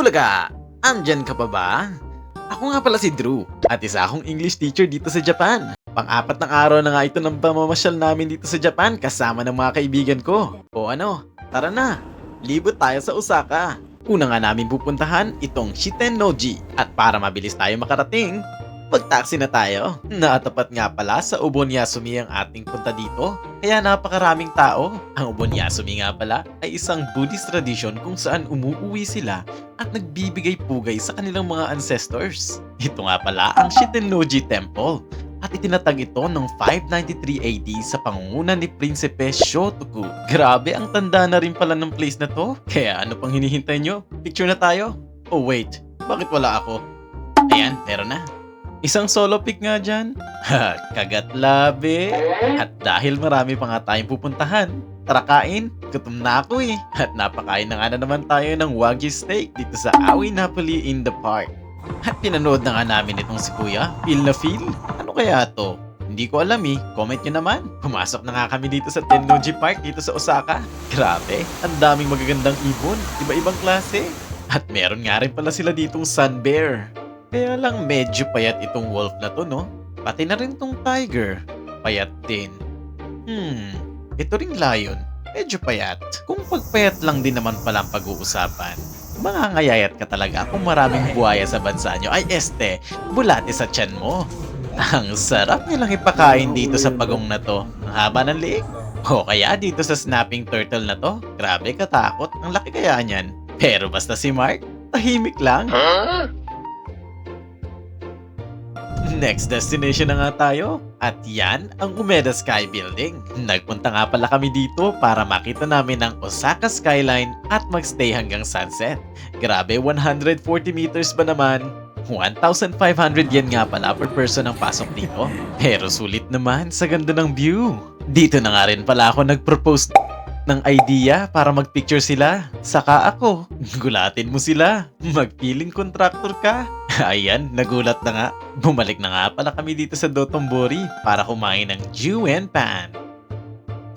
Bulaga! Andyan ka pa ba? Ako nga pala si Drew at isa akong English teacher dito sa Japan. Pang-apat na araw na nga ito ng pamamasyal namin dito sa Japan kasama ng mga kaibigan ko. O ano, tara na! Libot tayo sa Osaka. Una nga namin pupuntahan itong Shitennoji at para mabilis tayo makarating, mag-taxi na tayo. Nakatapat nga pala sa Obonyasumi ang ating punta dito, kaya napakaraming tao. Ang Obonyasumi nga pala ay isang Buddhist tradition kung saan umuuwi sila at nagbibigay pugay sa kanilang mga ancestors. Ito nga pala ang Shitennoji Temple at itinatag ito noong 593 AD sa pangunguna ni Prinsipe Shotoku. Grabe, ang tanda na rin pala ng place na to. Kaya ano pang hinihintay nyo? Picture na tayo? Oh wait, bakit wala ako? Ayan, meron na. Isang solo pic nga dyan. Kagat labi. At dahil marami pa nga tayong pupuntahan, tara kain. Gutom na ako eh. At napakain na nga na naman tayo ng Wagyu steak dito sa Aoi Napoli in the Park. At pinanood na nga namin itong si Kuya. Feel na feel? Ano kaya to? Hindi ko alam eh. Comment nyo naman. Pumasok na nga kami dito sa Tennoji Park dito sa Osaka. Grabe, ang daming magagandang ibon. Iba-ibang klase. At meron nga rin pala sila ditong sun bear. Kaya lang medyo payat itong wolf na to, no? Pati na rin tong tiger. Payat din. Ito ring lion. Medyo payat. Kung pagpayat lang din naman pala ang pag-uusapan, mangangayayat ka talaga kung maraming buhaya sa bansa nyo. Ay este, bulate sa tiyan mo. Ang sarap nilang ipakain dito sa pagong na to. Ang haba ng liig. O kaya dito sa snapping turtle na to. Grabe katakot. Ang laki kaya niyan. Pero basta si Mark, tahimik lang. Next destination na nga tayo. At yan ang Umeda Sky Building. Nagpunta nga pala kami dito para makita namin ang Osaka skyline at magstay hanggang sunset. Grabe, 140 meters ba naman? 1,500 yen nga pala per person ang pasok dito. Pero sulit naman sa ganda ng view. Dito na nga rin pala ako nag-propose ng idea para magpicture sila. Saka ako, gulatin mo sila. Magpiling contractor ka. Ayan, nagulat na nga. Bumalik na nga pala kami dito sa Dotonbori para kumain ng Juen Pan.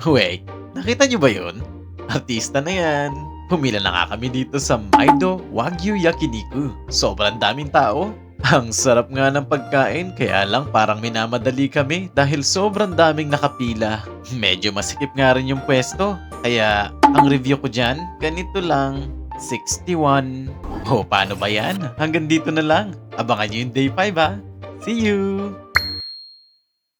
Wait, nakita nyo ba yun? Artista na yan. Pumila na nga kami dito sa Maido Wagyu Yakiniku. Sobrang daming tao. Ang sarap nga ng pagkain, kaya lang parang minamadali kami dahil sobrang daming nakapila. Medyo masikip nga rin yung pwesto, kaya ang review ko dyan, ganito lang, 61. O paano ba yan? Hanggang dito na lang. Abangan nyo yung day 5 ha. See you!